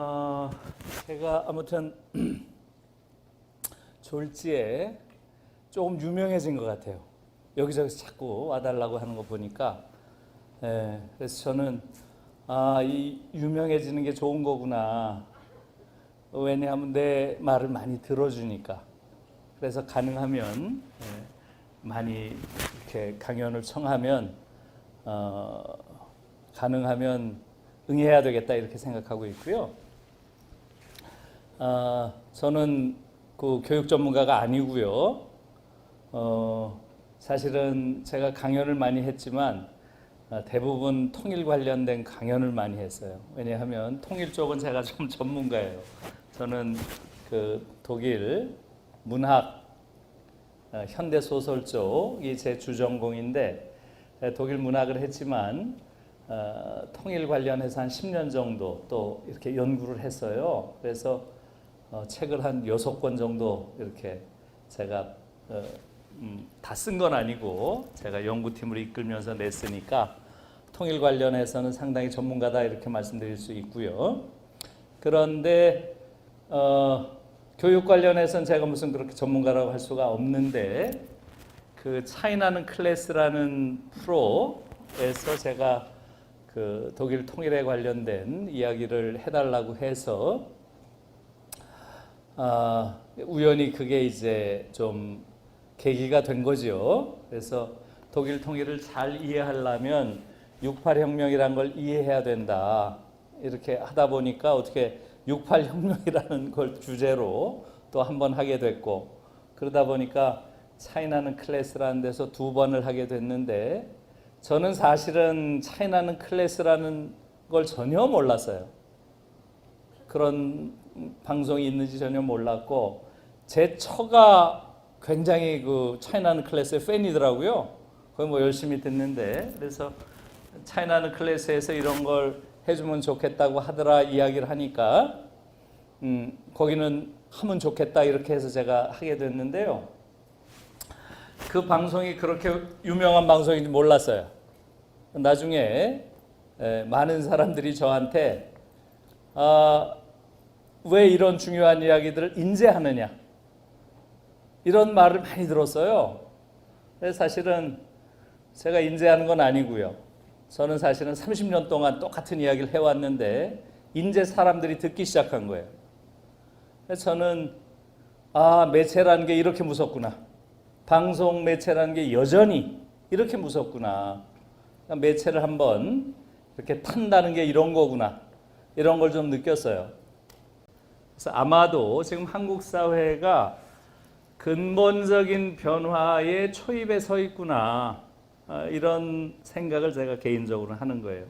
어, 제가 아무튼 졸지에 조금 유명해진 것 같아요. 여기저기서 자꾸 와달라고 하는 거 보니까, 그래서 저는 이 유명해지는 게 좋은 거구나. 왜냐하면 내 말을 많이 들어주니까. 그래서 가능하면 많이 이렇게 강연을 청하면 가능하면 응해야 되겠다 이렇게 생각하고 있고요. 저는 그 교육 전문가가 아니고요. 사실은 제가 강연을 많이 했지만 대부분 통일 관련된 강연을 많이 했어요. 왜냐하면 통일 쪽은 제가 좀 전문가예요. 저는 그 독일 문학, 현대 소설 쪽이 제 주전공인데 독일 문학을 했지만 통일 관련해서 한 10년 정도 또 이렇게 연구를 했어요. 그래서 책을 한 6권 정도 이렇게 제가 다 쓴 건 아니고 제가 연구팀을 이끌면서 냈으니까 통일 관련해서는 상당히 전문가다 이렇게 말씀드릴 수 있고요. 그런데 교육 관련해서는 제가 무슨 그렇게 전문가라고 할 수가 없는데 그 차이나는 클래스라는 프로에서 제가 그 독일 통일에 관련된 이야기를 해달라고 해서 우연히 그게 이제 좀 계기가 된 거죠. 그래서 독일 통일을 잘 이해하려면 68혁명이라는 걸 이해해야 된다. 이렇게 하다 보니까 어떻게 68혁명이라는 걸 주제로 또 한 번 하게 됐고 그러다 보니까 차이나는 클래스라는 데서 2번을 하게 됐는데 저는 사실은 차이나는 클래스라는 걸 전혀 몰랐어요. 그런 방송이 있는지 전혀 몰랐고 제 처가 굉장히 그 차이나는 클래스의 팬이더라고요. 거의 뭐 열심히 듣는데 그래서 차이나는 클래스에서 이런 걸 해주면 좋겠다고 하더라 이야기를 하니까 거기는 하면 좋겠다 이렇게 해서 제가 하게 됐는데요. 그 방송이 그렇게 유명한 방송인지 몰랐어요. 나중에 많은 사람들이 저한테 왜 이런 중요한 이야기들을 인제하느냐 이런 말을 많이 들었어요. 그래서 사실은 제가 인제하는 건 아니고요. 저는 사실은 30년 동안 똑같은 이야기를 해왔는데 이제 사람들이 듣기 시작한 거예요. 그래서 저는 매체라는 게 이렇게 무섭구나. 방송 매체라는 게 여전히 이렇게 무섭구나. 그러니까 매체를 한번 이렇게 탄다는 게 이런 거구나. 이런 걸 좀 느꼈어요. 그래서 아마도 지금 한국 사회가 근본적인 변화의 초입에 서 있구나. 이런 생각을 제가 개인적으로 하는 거예요.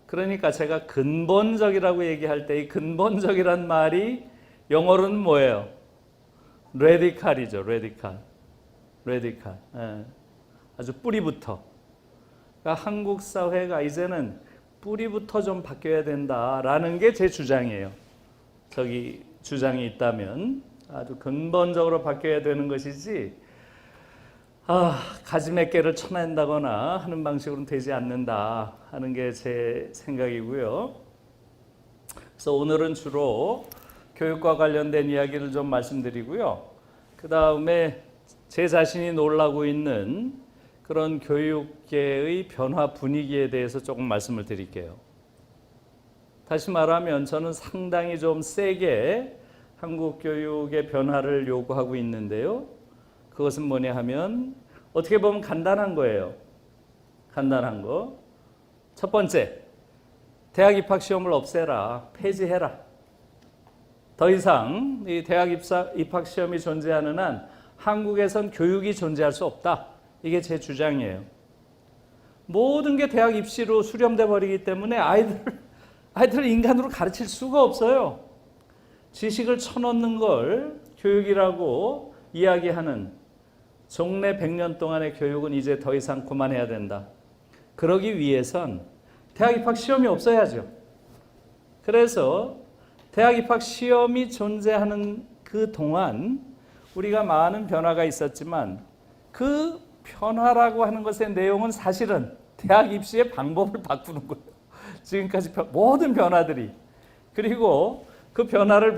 그러니까 제가 근본적이라고 얘기할 때 이 근본적이란 말이 영어로는 뭐예요? 레디칼이죠. 레디칼. 아주 뿌리부터. 그러니까 한국 사회가 이제는 뿌리부터 좀 바뀌어야 된다라는 게 제 주장이에요. 저기 주장이 있다면 아주 근본적으로 바뀌어야 되는 것이지 가지 몇 개를 쳐낸다거나 하는 방식으로는 되지 않는다 하는 게 제 생각이고요. 그래서 오늘은 주로 교육과 관련된 이야기를 좀 말씀드리고요. 그 다음에 제 자신이 놀라고 있는 그런 교육계의 변화 분위기에 대해서 조금 말씀을 드릴게요. 다시 말하면 저는 상당히 좀 세게 한국 교육의 변화를 요구하고 있는데요. 그것은 뭐냐 하면 어떻게 보면 간단한 거예요. 간단한 거. 첫 번째, 대학 입학 시험을 없애라. 폐지해라. 더 이상 이 대학 입학 시험이 존재하는 한 한국에선 교육이 존재할 수 없다. 이게 제 주장이에요. 모든 게 대학 입시로 수렴돼 버리기 때문에 아이들을 인간으로 가르칠 수가 없어요. 지식을 쳐넣는 걸 교육이라고 이야기하는 종래 100년 동안의 교육은 이제 더 이상 그만해야 된다. 그러기 위해선 대학 입학 시험이 없어야죠. 그래서 대학 입학 시험이 존재하는 그 동안 우리가 많은 변화가 있었지만 그 변화라고 하는 것의 내용은 사실은 대학 입시의 방법을 바꾸는 거예요. 지금까지 모든 변화들이 그리고 그 변화를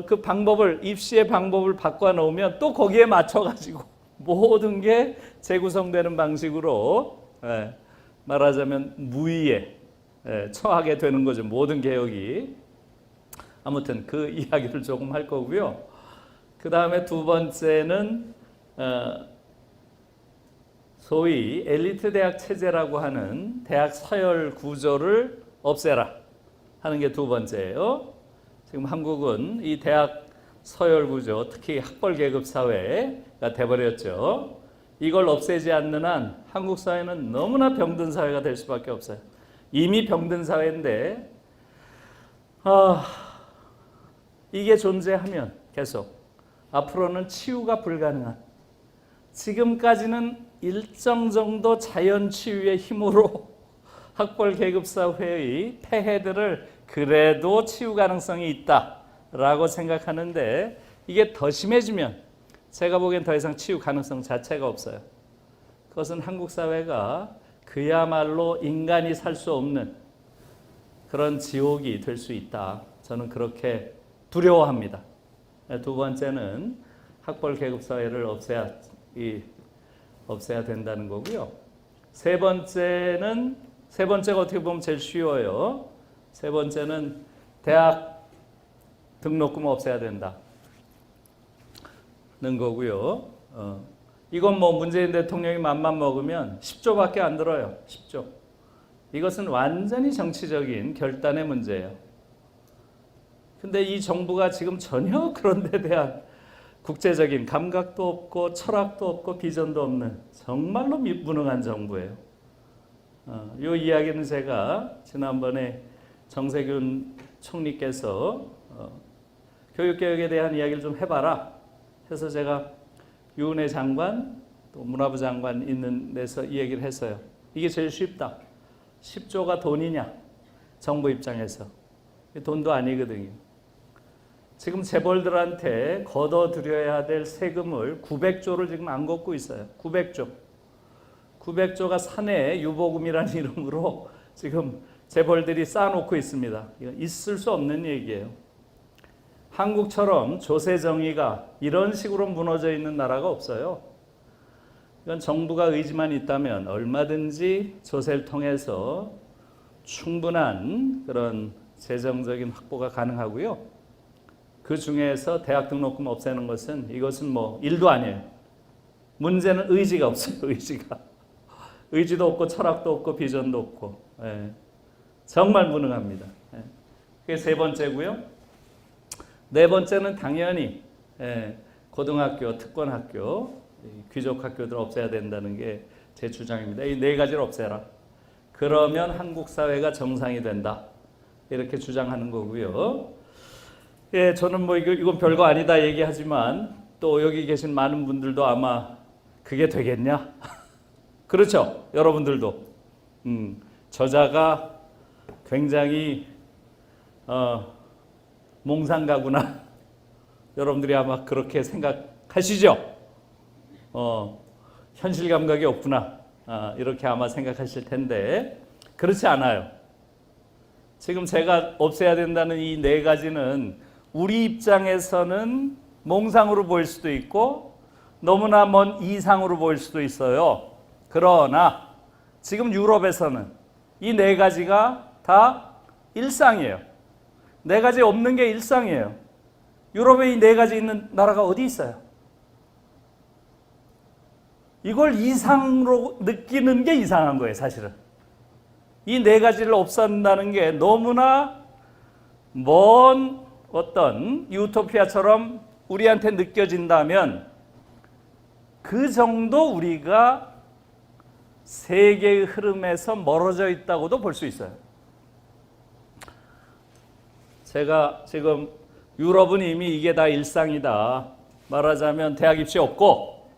그 방법을, 입시의 방법을 바꿔 놓으면 또 거기에 맞춰가지고 모든 게 재구성되는 방식으로 말하자면 무위에 처하게 되는 거죠. 모든 개혁이. 아무튼 그 이야기를 조금 할 거고요. 그 다음에 두 번째는 소위 엘리트 대학 체제라고 하는 대학 서열 구조를 없애라 하는 게 두 번째예요. 지금 한국은 이 대학 서열 구조, 특히 학벌 계급 사회가 돼버렸죠. 이걸 없애지 않는 한 한국 사회는 너무나 병든 사회가 될 수밖에 없어요. 이미 병든 사회인데 이게 존재하면 계속 앞으로는 치유가 불가능한, 지금까지는 일정 정도 자연 치유의 힘으로 학벌 계급 사회의 폐해들을 그래도 치유 가능성이 있다라고 생각하는데, 이게 더 심해지면 제가 보기엔 더 이상 치유 가능성 자체가 없어요. 그것은 한국 사회가 그야말로 인간이 살 수 없는 그런 지옥이 될 수 있다. 저는 그렇게 두려워합니다. 두 번째는 학벌 계급 사회를 없애야 된다는 거고요. 세 번째가 어떻게 보면 제일 쉬워요. 세 번째는 대학 등록금 없애야 된다는 거고요. 이건 뭐 문재인 대통령이 맘만 먹으면 10조밖에 안 들어요. 10조. 이것은 완전히 정치적인 결단의 문제예요. 근데 이 정부가 지금 전혀 그런 데 대한 국제적인 감각도 없고 철학도 없고 비전도 없는 정말로 무능한 정부예요. 이 이야기는 제가 지난번에 정세균 총리께서 교육개혁에 대한 이야기를 좀 해봐라 해서 제가 유은혜 장관 또 문화부 장관 있는 데서 이 얘기를 했어요. 이게 제일 쉽다. 10조가 돈이냐? 정부 입장에서. 돈도 아니거든요. 지금 재벌들한테 걷어들여야 될 세금을 900조를 지금 안 걷고 있어요. 900조. 900조가 사내 유보금이라는 이름으로 지금 재벌들이 쌓아놓고 있습니다. 이건 있을 수 없는 얘기예요. 한국처럼 조세 정의가 이런 식으로 무너져 있는 나라가 없어요. 이건 정부가 의지만 있다면 얼마든지 조세를 통해서 충분한 그런 재정적인 확보가 가능하고요. 그 중에서 대학 등록금 없애는 것은 이것은 뭐 일도 아니에요. 문제는 의지가 없어요. 의지도 없고 철학도 없고 비전도 없고 정말 무능합니다. 그게 세 번째고요. 네 번째는 당연히 고등학교, 특권학교, 귀족학교들 없애야 된다는 게 제 주장입니다. 이 네 가지를 없애라. 그러면 한국 사회가 정상이 된다. 이렇게 주장하는 거고요. 저는 뭐 이건 별거 아니다 얘기하지만 또 여기 계신 많은 분들도 아마 그게 되겠냐? 그렇죠? 여러분들도 저자가 굉장히 몽상가구나. 여러분들이 아마 그렇게 생각하시죠? 현실 감각이 없구나. 이렇게 아마 생각하실 텐데 그렇지 않아요. 지금 제가 없애야 된다는 이 네 가지는 우리 입장에서는 몽상으로 보일 수도 있고 너무나 먼 이상으로 보일 수도 있어요. 그러나 지금 유럽에서는 이 네 가지가 다 일상이에요. 네 가지 없는 게 일상이에요. 유럽에 이 네 가지 있는 나라가 어디 있어요? 이걸 이상으로 느끼는 게 이상한 거예요, 사실은. 이 네 가지를 없앤다는 게 너무나 먼 어떤 유토피아처럼 우리한테 느껴진다면 그 정도 우리가 세계의 흐름에서 멀어져 있다고도 볼 수 있어요. 제가 지금 유럽은 이미 이게 다 일상이다. 말하자면 대학 입시 없고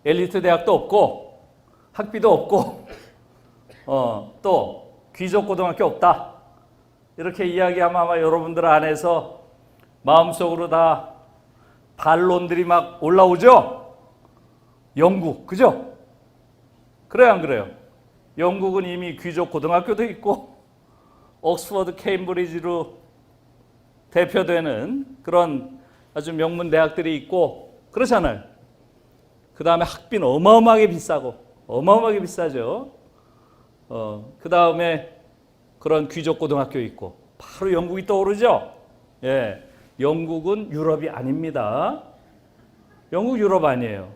엘리트 대학도 없고 학비도 없고 또 귀족 고등학교 없다. 이렇게 이야기하면 아마 여러분들 안에서 마음속으로 다 반론들이 막 올라오죠? 영국, 그죠? 그래요, 안 그래요? 영국은 이미 귀족 고등학교도 있고 옥스퍼드, 케임브리지로 대표되는 그런 아주 명문 대학들이 있고 그렇잖아요. 그 다음에 학비는 어마어마하게 비싸고 어마어마하게 비싸죠. 그 다음에 그런 귀족 고등학교 있고 바로 영국이 떠오르죠. 예, 영국은 유럽이 아닙니다. 영국 유럽 아니에요.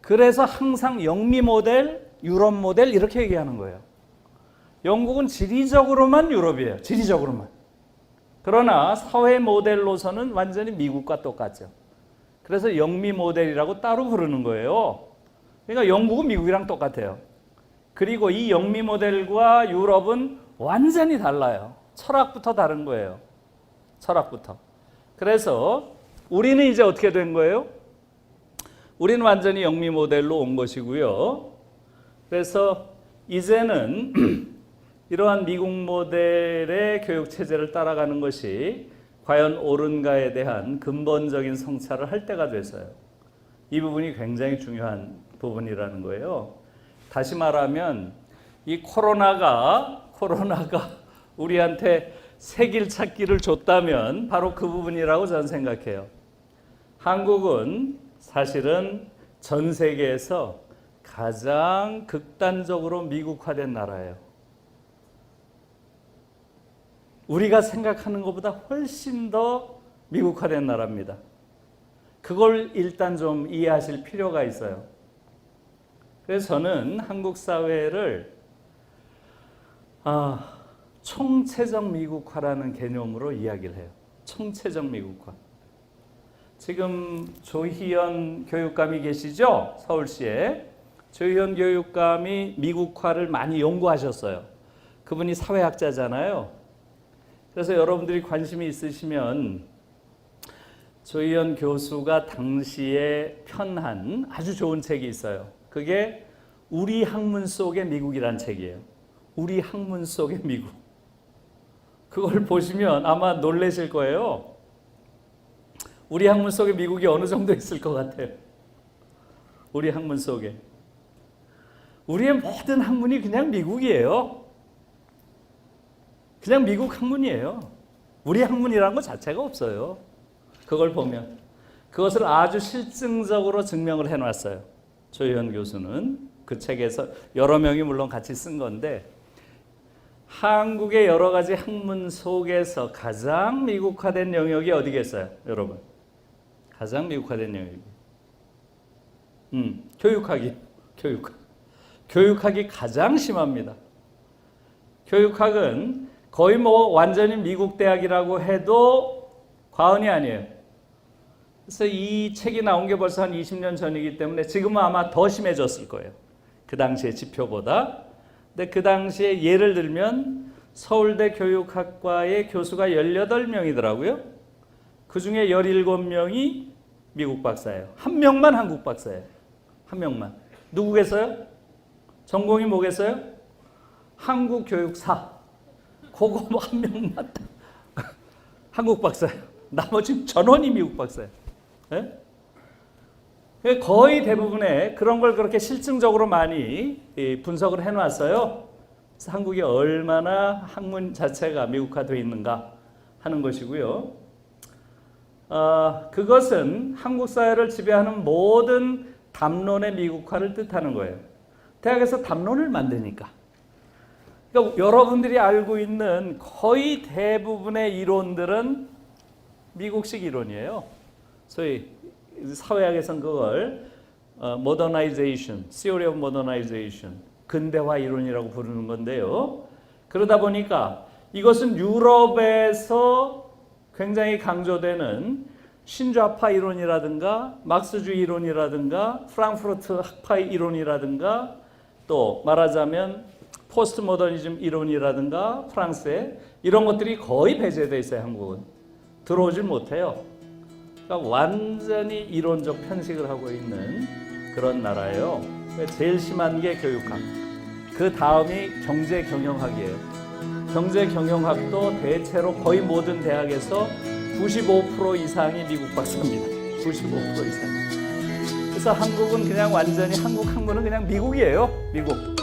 그래서 항상 영미 모델, 유럽 모델 이렇게 얘기하는 거예요. 영국은 지리적으로만 유럽이에요. 지리적으로만. 그러나 사회 모델로서는 완전히 미국과 똑같죠. 그래서 영미 모델이라고 따로 부르는 거예요. 그러니까 영국은 미국이랑 똑같아요. 그리고 이 영미 모델과 유럽은 완전히 달라요. 철학부터 다른 거예요. 철학부터. 그래서 우리는 이제 어떻게 된 거예요? 우리는 완전히 영미 모델로 온 것이고요. 그래서 이제는 이러한 미국 모델의 교육 체제를 따라가는 것이 과연 옳은가에 대한 근본적인 성찰을 할 때가 돼서요. 이 부분이 굉장히 중요한 부분이라는 거예요. 다시 말하면 이 코로나가 우리한테 새길 찾기를 줬다면 바로 그 부분이라고 저는 생각해요. 한국은 사실은 전 세계에서 가장 극단적으로 미국화된 나라예요. 우리가 생각하는 것보다 훨씬 더 미국화된 나라입니다. 그걸 일단 좀 이해하실 필요가 있어요. 그래서 저는 한국 사회를 총체적 미국화라는 개념으로 이야기를 해요. 총체적 미국화. 지금 조희연 교육감이 계시죠? 서울시에. 조희연 교육감이 미국화를 많이 연구하셨어요. 그분이 사회학자잖아요. 그래서 여러분들이 관심이 있으시면 조희연 교수가 당시에 편한 아주 좋은 책이 있어요. 그게 우리 학문 속의 미국이란 책이에요. 우리 학문 속의 미국. 그걸 보시면 아마 놀라실 거예요. 우리 학문 속에 미국이 어느 정도 있을 것 같아요. 우리 학문 속에. 우리의 모든 학문이 그냥 미국이에요. 그냥 미국 학문이에요. 우리 학문이라는 것 자체가 없어요. 그걸 보면. 그것을 아주 실증적으로 증명을 해놨어요. 조희연 교수는. 그 책에서 여러 명이 물론 같이 쓴 건데 한국의 여러 가지 학문 속에서 가장 미국화된 영역이 어디겠어요? 여러분. 가장 미국화된 영역이. 교육학이 가장 심합니다. 교육학은 거의 완전히 미국 대학이라고 해도 과언이 아니에요. 그래서 이 책이 나온 게 벌써 한 20년 전이기 때문에 지금은 아마 더 심해졌을 거예요. 그 당시의 지표보다. 근데 그 당시에 예를 들면 서울대 교육학과의 교수가 18명이더라고요. 그 중에 17명이 미국 박사예요. 한 명만 한국 박사예요. 한 명만. 누구겠어요? 전공이 뭐겠어요? 한국 교육사. 그거 한 명만 한국 박사예요. 나머지 전원이 미국 박사예요. 네? 거의 대부분의 그런 걸 그렇게 실증적으로 많이 분석을 해놨어요. 그래서 한국이 얼마나 학문 자체가 미국화되어 있는가 하는 것이고요. 그것은 한국 사회를 지배하는 모든 담론의 미국화를 뜻하는 거예요. 대학에서 담론을 만드니까. 그러니까 여러분들이 알고 있는 거의 대부분의 이론들은 미국식 이론이에요. 소위 사회학에서는 그걸 modernization, theory of modernization, 근대화 이론이라고 부르는 건데요. 그러다 보니까 이것은 유럽에서 굉장히 강조되는 신좌파 이론이라든가 막스주의 이론이라든가 프랑크푸르트 학파의 이론이라든가 또 말하자면 포스트 모더니즘 이론이라든가 프랑스의 이런 것들이 거의 배제되어 있어요. 한국은. 들어오질 못해요. 그러니까 완전히 이론적 편식을 하고 있는 그런 나라예요. 제일 심한 게 교육학. 그 다음이 경제경영학이에요. 경제경영학도 대체로 거의 모든 대학에서 95% 이상이 미국 박사입니다. 95% 이상. 그래서 한국은 그냥 완전히 한국 학문은 그냥 미국이에요. 미국.